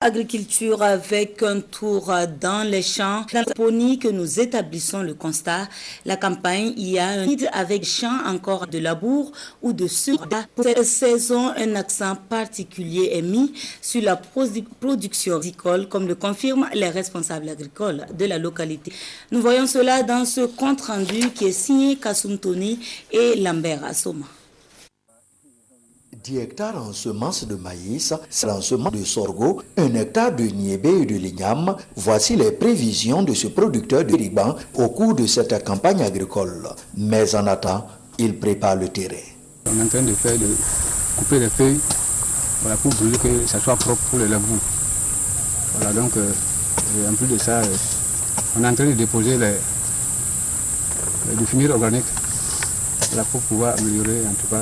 Agriculture avec un tour dans les champs. Dans la Pony que nous établissons le constat, la campagne, il y a un vide avec champs encore de labour ou de sucre. Pour cette saison, un accent particulier est mis sur la production agricole, comme le confirment les responsables agricoles de la localité. Nous voyons cela dans ce compte-rendu qui est signé Kassoum Tony et Lambert Assoma. 10 hectares en semences de maïs, en semences de sorgho, 1 hectare de niébé et de l'igname. Voici les prévisions de ce producteur de Riban au cours de cette campagne agricole. Mais en attendant, il prépare le terrain. On est en train de couper les feuilles pour brûler que ça soit propre pour les labours. Voilà, donc en plus de ça, on est en train de déposer le fumier organique pour pouvoir améliorer en tout cas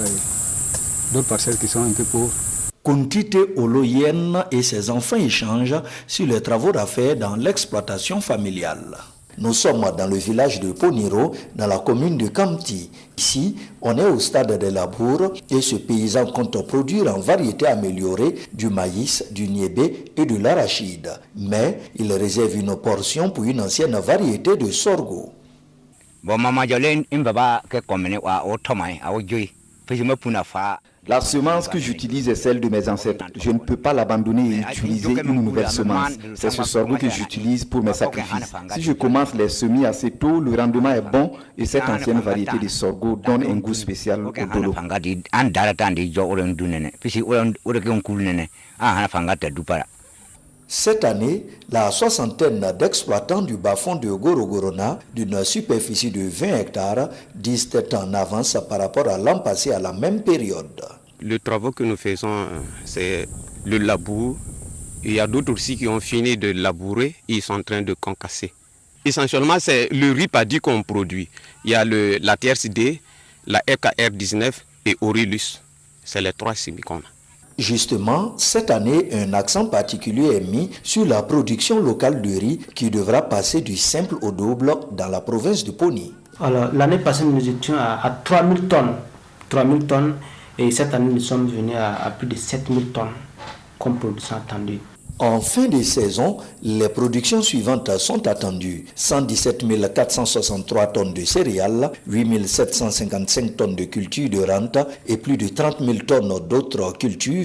d'autres parcelles qui sont un peu pauvres. Kontite Oloyen et ses enfants échangent sur les travaux à faire dans l'exploitation familiale. Nous sommes dans le village de Poniro, dans la commune de Kamti. Ici, on est au stade des labours et ce paysan compte produire en variété améliorée du maïs, du niébé et de l'arachide. Mais il réserve une portion pour une ancienne variété de sorgho. La semence que j'utilise est celle de mes ancêtres. Je ne peux pas l'abandonner et utiliser une nouvelle semence. C'est ce sorgho que j'utilise pour mes sacrifices. Si je commence les semis assez tôt, le rendement est bon et cette ancienne variété de sorgho donne un goût spécial au dolo. Cette année, la soixantaine d'exploitants du bas-fond de Gorogorona, d'une superficie de 20 hectares, disent être en avance par rapport à l'an passé à la même période. Le travail que nous faisons, c'est le labour. Il y a d'autres aussi qui ont fini de labourer et ils sont en train de concasser. Essentiellement, c'est le ripadis qu'on produit. Il y a la TRCD, la FKR19 et Aurelius. C'est les 3 semis qu'on a. Justement, cette année, un accent particulier est mis sur la production locale de riz qui devra passer du simple au double dans la province de Pony. Alors, l'année passée, nous étions à 3000 tonnes. 3000 tonnes. Et cette année, nous sommes venus à plus de 7000 tonnes comme production attendue. En fin de saison, les productions suivantes sont attendues. 117 463 tonnes de céréales, 8 755 tonnes de cultures de rente et plus de 30 000 tonnes d'autres cultures.